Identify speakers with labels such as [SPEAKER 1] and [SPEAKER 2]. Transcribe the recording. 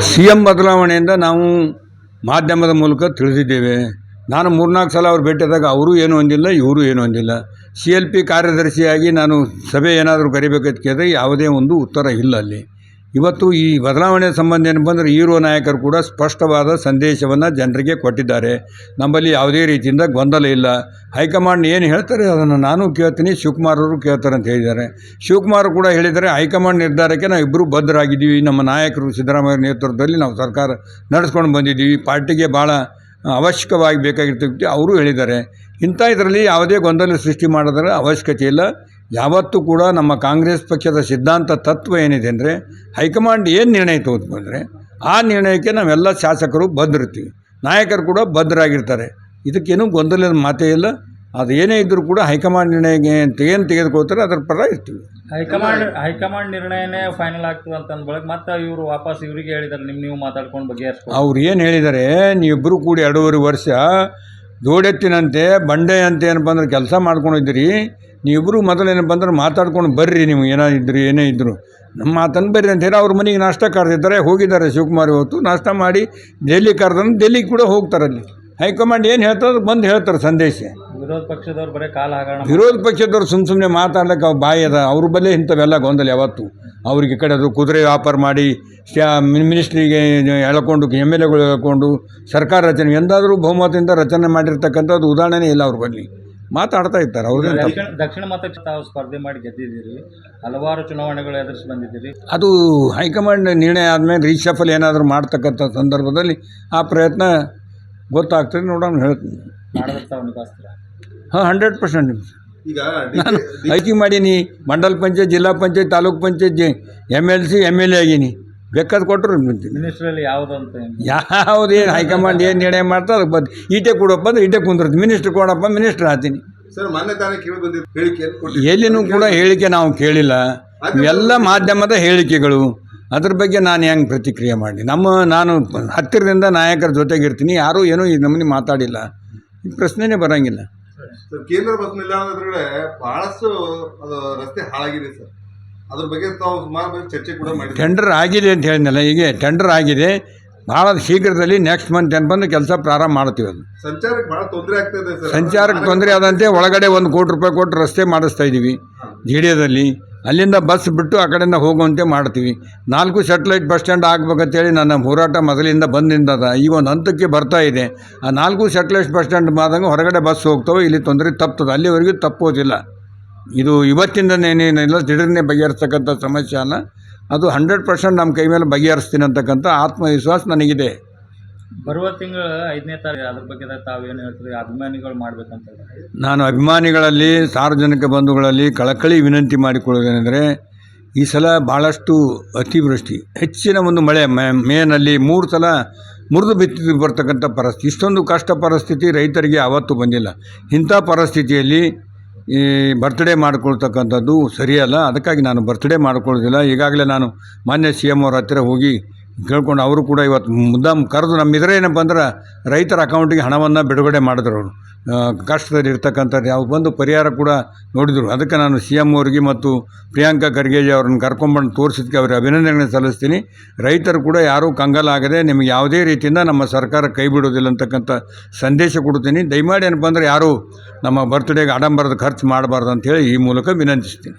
[SPEAKER 1] C M ಬದಲಾವಣೆಯಿಂದ ನಾವು ಮಾಧ್ಯಮದ ಮೂಲಕ ತಿಳಿದಿದ್ದೇವೆ. ನಾನು 3-4 ಸಲ ಅವ್ರು ಭೇಟಿಯಾದಾಗ ಅವರು ಏನೂ ಅಂದಿಲ್ಲ, ಇವರು ಏನೂ ಅಂದಿಲ್ಲ. CLP ಕಾರ್ಯದರ್ಶಿಯಾಗಿ ನಾನು ಸಭೆ ಏನಾದರೂ ಕರಿಬೇಕಂತ ಕೇಳಿದ್ರೆ ಯಾವುದೇ ಒಂದು ಉತ್ತರ ಇಲ್ಲ ಅಲ್ಲಿ. ಇವತ್ತು ಈ ಬದಲಾವಣೆ ಸಂಬಂಧ ಏನಪ್ಪ ಅಂದರೆ ಈರೋ ನಾಯಕರು ಕೂಡ ಸ್ಪಷ್ಟವಾದ ಸಂದೇಶವನ್ನು ಜನರಿಗೆ ಕೊಟ್ಟಿದ್ದಾರೆ. ನಮ್ಮಲ್ಲಿ ಯಾವುದೇ ರೀತಿಯಿಂದ ಗೊಂದಲ ಇಲ್ಲ. ಹೈಕಮಾಂಡ್ ಏನು ಹೇಳ್ತಾರೆ ಅದನ್ನು ನಾನು ಕೇಳ್ತೀನಿ, ಶಿವಕುಮಾರ್ ಅವರು ಕೇಳ್ತಾರೆ ಅಂತ ಹೇಳಿದ್ದಾರೆ. ಶಿವಕುಮಾರ್ ಕೂಡ ಹೇಳಿದ್ದಾರೆ, ಹೈಕಮಾಂಡ್ ನಿರ್ಧಾರಕ್ಕೆ ನಾವು ಇಬ್ಬರು ಬದ್ಧರಾಗಿದ್ದೀವಿ. ನಮ್ಮ ನಾಯಕರು ಸಿದ್ದರಾಮಯ್ಯ ನೇತೃತ್ವದಲ್ಲಿ ನಾವು ಸರ್ಕಾರ ನಡೆಸ್ಕೊಂಡು ಬಂದಿದ್ದೀವಿ. ಪಾರ್ಟಿಗೆ ಭಾಳ ಅವಶ್ಯಕವಾಗಿ ಬೇಕಾಗಿರ್ತದೆ ಅವರು ಹೇಳಿದ್ದಾರೆ. ಇಂಥ ಇದರಲ್ಲಿ ಯಾವುದೇ ಗೊಂದಲ ಸೃಷ್ಟಿ ಮಾಡೋದರ ಅವಶ್ಯಕತೆ ಇಲ್ಲ. ಯಾವತ್ತೂ ಕೂಡ ನಮ್ಮ ಕಾಂಗ್ರೆಸ್ ಪಕ್ಷದ ಸಿದ್ಧಾಂತ ತತ್ವ ಏನಿದೆ ಅಂದರೆ ಹೈಕಮಾಂಡ್ ಏನು ನಿರ್ಣಯ ತೆಗೆದುಕೊಂಡ್ರೆ ಆ ನಿರ್ಣಯಕ್ಕೆ ನಾವೆಲ್ಲ ಶಾಸಕರು ಬದ್ಧರಿರ್ತೀವಿ, ನಾಯಕರು ಕೂಡ ಬದ್ಧರಾಗಿರ್ತಾರೆ. ಇದಕ್ಕೇನು ಗೊಂದಲದ ಮಾತೇ ಇಲ್ಲ. ಅದು ಏನೇ ಇದ್ದರೂ ಕೂಡ ಹೈಕಮಾಂಡ್ ನಿರ್ಣಯಕ್ಕೆ ಏನು ತೆಗೆದುಕೊಳ್ತಾರೆ ಅದರ ಪರ ಇರ್ತೀವಿ.
[SPEAKER 2] ಹೈಕಮಾಂಡ್ ನಿರ್ಣಯನೇ ಫೈನಲ್ ಆಗ್ತದೆ ಅಂತ ಅಂದ್ಬಳಕ್ಕೆ ಮತ್ತೆ ಇವರು ವಾಪಸ್ ಇವರಿಗೆ ಹೇಳಿದ್ದಾರೆ, ನೀವು ಮಾತಾಡ್ಕೊಂಡು ಬಗೆಹರಿಸ್ಕೊಂಡು
[SPEAKER 1] ಅವ್ರು ಏನು ಹೇಳಿದ್ದಾರೆ, ನೀವಿಬ್ಬರು ಕೂಡಿ 2.5 ವರ್ಷ ಜೋಡೆತ್ತಿನಂತೆ ಬಂಡೆ ಅಂತ ಏನಪ್ಪ ಅಂದ್ರೆ ಕೆಲಸ ಮಾಡ್ಕೊಂಡಿದ್ದೀರಿ. ನೀವಿಬ್ಬರು ಮೊದಲೇನಪ್ಪ ಅಂದ್ರೆ ಮಾತಾಡ್ಕೊಂಡು ಬರ್ರಿ, ನೀವು ಏನೇ ಇದ್ದರು ನಮ್ಮ ಮಾತನ್ನು ಬರ್ರಿ ಅಂತ ಹೇಳಿ ಅವ್ರ ಮನೆಗೆ ನಾಷ್ಟ ಕರೆದಿದ್ದಾರೆ. ಹೋಗಿದ್ದಾರೆ ಶಿವಕುಮಾರ್ ಇವತ್ತು ನಾಷ್ಟ ಮಾಡಿ ಡೆಲ್ಲಿ ಕರೆದ್ರೆ ಡೆಲ್ಲಿಗೆ ಕೂಡ ಹೋಗ್ತಾರೆ. ಅಲ್ಲಿ ಹೈಕಮಾಂಡ್ ಏನು ಹೇಳ್ತಾರೆ ಬಂದು ಹೇಳ್ತಾರೆ ಸಂದೇಶ.
[SPEAKER 2] ವಿರೋಧ ಪಕ್ಷದವ್ರು ಬರೀ ಕಾಲ ಹಗರಣ,
[SPEAKER 1] ವಿರೋಧ ಪಕ್ಷದವ್ರು ಸುಮ್ಮನೆ ಮಾತಾಡ್ಲಿಕ್ಕೆ ಅವ್ರು ಬಾಯಿ ಅದ. ಅವ್ರ ಬಲ್ಲೇ ಇಂಥವೆಲ್ಲ ಗೊಂದಲ ಯಾವತ್ತು ಅವ್ರಿಗೆ ಕಡೆ ಅದು ಕುದುರೆ ವ್ಯಾಪಾರ ಮಾಡಿ ಮಿನಿಸ್ಟ್ರಿಗೆ ಎಳ್ಕೊಂಡು MLAಗಳು ಎಳ್ಕೊಂಡು ಸರ್ಕಾರ ರಚನೆ ಎಂದಾದರೂ ಬಹುಮತದಿಂದ ರಚನೆ ಮಾಡಿರ್ತಕ್ಕಂಥದ್ದು ಉದಾಹರಣೆ ಇಲ್ಲ. ಅವ್ರ ಬಲ್ಲಿ ಮಾತಾಡ್ತಾ ಇರ್ತಾರೆ. ಅವ್ರಿಗೆ
[SPEAKER 2] ದಕ್ಷಿಣ ಮತಕ್ಕೆ ತಾವು ಸ್ಪರ್ಧೆ ಮಾಡಿ ಗೆದ್ದಿದ್ದೀರಿ, ಹಲವಾರು ಚುನಾವಣೆಗಳು ಎದುರಿಸಿ ಬಂದಿದ್ದೀರಿ.
[SPEAKER 1] ಅದು ಹೈಕಮಾಂಡ್ ನಿರ್ಣಯ ಆದಮೇಲೆ ರೀಶಫಲ್ ಏನಾದರೂ ಮಾಡ್ತಕ್ಕಂಥ ಸಂದರ್ಭದಲ್ಲಿ ಆ ಪ್ರಯತ್ನ ಗೊತ್ತಾಗ್ತದೆ, ನೋಡೋಣ ಹೇಳ್ತೀನಿ. ಹಾಂ 100%
[SPEAKER 3] ಈಗ
[SPEAKER 1] ನಾನು ಆಯ್ಕೆ ಮಾಡೀನಿ. ಮಂಡಲ ಪಂಚಾಯತ್, ಜಿಲ್ಲಾ ಪಂಚಾಯತ್, ತಾಲೂಕು ಪಂಚಾಯತ್, MLC MLA ಆಗೀನಿ. ಬೇಕಾದ್ರೆ ಕೊಟ್ಟರು
[SPEAKER 2] ಮಿನಿಸ್ಟ್ರಲ್ಲಿ
[SPEAKER 1] ಯಾವುದೇನು ಹೈಕಮಾಂಡ್ ಏನು ನಿರ್ಣಯ ಮಾಡ್ತಾರೆ ಅದಕ್ಕೆ ಬಂದು ಈಟೆ ಕೊಡಪ್ಪ ಅಂದ್ರೆ ಈಟೆ ಕುಂದಿರ್ತೀನಿ. ಮಿನಿಸ್ಟ್ರ್ ಕೊಡಪ್ಪ ಮಿನಿಸ್ಟ್ರ್ ಆಗ್ತೀನಿ.
[SPEAKER 3] ಸರ್ ಮಾನ್ಯತಾನೆ ಕೇಳಿ ಬಂದಿದ್ದು ಹೇಳಿಕೆ
[SPEAKER 1] ಎಲ್ಲಿನೂ ಕೂಡ ಹೇಳಿಕೆ ನಾವು ಕೇಳಿಲ್ಲ. ಎಲ್ಲ ಮಾಧ್ಯಮದ ಹೇಳಿಕೆಗಳು. ಅದ್ರ ಬಗ್ಗೆ ನಾನು ಹೆಂಗೆ ಪ್ರತಿಕ್ರಿಯೆ ಮಾಡಿ ನಾನು ಹತ್ತಿರದಿಂದ ನಾಯಕರ ಜೊತೆಗಿರ್ತೀನಿ. ಯಾರೂ ಏನೂ ಈ ನಮ್ಮನೆ ಮಾತಾಡಿಲ್ಲ. ಈ ಪ್ರಶ್ನೆನೇ ಬರೋಂಗಿಲ್ಲ.
[SPEAKER 3] ಸರ್ ಕೇಂದ್ರ ಬಸ್ ನಿಲ್ದಾಣದ ಬಹಳಷ್ಟು ಅದು ರಸ್ತೆ ಹಾಳಾಗಿದೆ ಸರ್. ಅದ್ರ ಬಗ್ಗೆ ತಾವು ಸುಮಾರು ಬಗ್ಗೆ ಚರ್ಚೆ ಕೂಡ ಮಾಡಿ
[SPEAKER 1] ಟೆಂಡರ್ ಆಗಿದೆ ಅಂತ ಹೇಳಿದ್ನಲ್ಲ, ಹೀಗೆ ಟೆಂಡರ್ ಆಗಿದೆ. ಭಾಳ ಶೀಘ್ರದಲ್ಲಿ ನೆಕ್ಸ್ಟ್ ಮಂತ್ ಬಂದು ಕೆಲಸ ಪ್ರಾರಂಭ ಮಾಡ್ತೀವಿ. ಅದು
[SPEAKER 3] ಸಂಚಾರಕ್ಕೆ ಭಾಳ ತೊಂದರೆ ಆಗ್ತಾಯಿದೆ ಸರ್.
[SPEAKER 1] ಸಂಚಾರಕ್ಕೆ ತೊಂದರೆ ಆದಂತೆ ಒಳಗಡೆ 1 ಕೋಟಿ ರೂಪಾಯಿ ಕೊಟ್ಟು ರಸ್ತೆ ಮಾಡಿಸ್ತಾ ಇದ್ದೀವಿ ಜಿಡಿಯದಲ್ಲಿ. ಅಲ್ಲಿಂದ ಬಸ್ ಬಿಟ್ಟು ಆ ಕಡೆಯಿಂದ ಹೋಗುವಂತೆ ಮಾಡ್ತೀವಿ. 4 ಸ್ಯಾಟಲೈಟ್ ಬಸ್ ಸ್ಟ್ಯಾಂಡ್ ಆಗಬೇಕಂತೇಳಿ ನನ್ನ ಹೋರಾಟ ಮೊದಲಿಂದ ಬಂದಿಂದ ಈಗ ಒಂದು ಹಂತಕ್ಕೆ ಬರ್ತಾ ಇದೆ. ಆ 4 ಸ್ಯಾಟಲೈಟ್ ಬಸ್ ಸ್ಟ್ಯಾಂಡ್ ಆದಂಗೆ ಹೊರಗಡೆ ಬಸ್ ಹೋಗ್ತವೆ, ಇಲ್ಲಿ ತೊಂದರೆ ತಪ್ತದೆ. ಅಲ್ಲಿವರೆಗೂ ತಪ್ಪೋದಿಲ್ಲ. ಇದು ಇವತ್ತಿಂದನೇನೇನಿಲ್ಲ, ದಿಢೀರನ್ನೇ ಬಗೆಹರಿಸ್ತಕ್ಕಂಥ ಸಮಸ್ಯೆ ಅಲ್ಲ. ಅದು 100% ನಮ್ಮ ಕೈ ಮೇಲೆ ಬಗೆಹರಿಸ್ತೀನಿ ಅಂತಕ್ಕಂಥ ಆತ್ಮವಿಶ್ವಾಸ ನನಗಿದೆ.
[SPEAKER 2] ಬರುವ ತಿಂಗಳು 5ನೇ ತಾರೀಕು ಅದ್ರ ಬಗ್ಗೆ ತಾವೇನು ಹೇಳ್ತೀರಿ? ಅಭಿಮಾನಿಗಳು ಮಾಡಬೇಕಂತ
[SPEAKER 1] ನಾನು ಅಭಿಮಾನಿಗಳಲ್ಲಿ, ಸಾರ್ವಜನಿಕ ಬಂಧುಗಳಲ್ಲಿ ಕಳಕಳಿ ವಿನಂತಿ ಮಾಡಿಕೊಳ್ಳೋದೇನೆಂದರೆ, ಈ ಸಲ ಭಾಳಷ್ಟು ಅತಿವೃಷ್ಟಿ, ಹೆಚ್ಚಿನ ಒಂದು ಮಳೆ, ಮೇನಲ್ಲಿ 3 ಸಲ ಮುರಿದು ಬಿತ್ತಿ ಬರ್ತಕ್ಕಂಥ ಪರಿಸ್ಥಿತಿ. ಇಷ್ಟೊಂದು ಕಷ್ಟ ಪರಿಸ್ಥಿತಿ ರೈತರಿಗೆ ಯಾವತ್ತೂ ಬಂದಿಲ್ಲ. ಇಂಥ ಪರಿಸ್ಥಿತಿಯಲ್ಲಿ ಈ ಬರ್ತ್ಡೇ ಮಾಡ್ಕೊಳ್ತಕ್ಕಂಥದ್ದು ಸರಿಯಲ್ಲ. ಅದಕ್ಕಾಗಿ ನಾನು ಬರ್ತ್ಡೇ ಮಾಡ್ಕೊಳ್ಳೋದಿಲ್ಲ. ಈಗಾಗಲೇ ನಾನು ಮಾನ್ಯ CM ಅವ್ರ ಹತ್ತಿರ ಹೋಗಿ ಕೇಳ್ಕೊಂಡು ಅವರು ಕೂಡ ಇವತ್ತು ಮುದ್ದಾಂ ಕರೆದು ನಮ್ಮಿದ್ರೆ ಏನಪ್ಪ ಅಂದ್ರೆ ರೈತರ ಅಕೌಂಟಿಗೆ ಹಣವನ್ನು ಬಿಡುಗಡೆ ಮಾಡಿದ್ರು. ಅವರು ಕಷ್ಟದಲ್ಲಿ ಇರ್ತಕ್ಕಂಥದ್ದು ಯಾವ ಬಂದು ಪರಿಹಾರ ಕೂಡ ನೋಡಿದರು. ಅದಕ್ಕೆ ನಾನು CM ಅವರಿಗೆ ಮತ್ತು ಪ್ರಿಯಾಂಕಾ ಖರ್ಗೆಜಿ ಅವ್ರನ್ನ ಕರ್ಕೊಂಡ್ಬಂದು ತೋರಿಸಿದ್ದಕ್ಕೆ ಅವ್ರಿಗೆ ಅಭಿನಂದನೆ ಸಲ್ಲಿಸ್ತೀನಿ. ರೈತರು ಕೂಡ ಯಾರೂ ಕಂಗಾಲಾಗದೆ ನಿಮಗೆ ಯಾವುದೇ ರೀತಿಯಿಂದ ನಮ್ಮ ಸರ್ಕಾರ ಕೈ ಬಿಡೋದಿಲ್ಲ ಅಂತಕ್ಕಂಥ ಸಂದೇಶ ಕೊಡ್ತೀನಿ. ದಯಮಾಡಿ ಏನಪ್ಪ ಅಂದರೆ ಯಾರೂ ನಮ್ಮ ಬರ್ತ್ಡೇಗೆ ಆಡಂಬರದ ಖರ್ಚು ಮಾಡಬಾರ್ದು ಅಂಥೇಳಿ ಈ ಮೂಲಕ ವಿನಂತಿಸ್ತೀನಿ.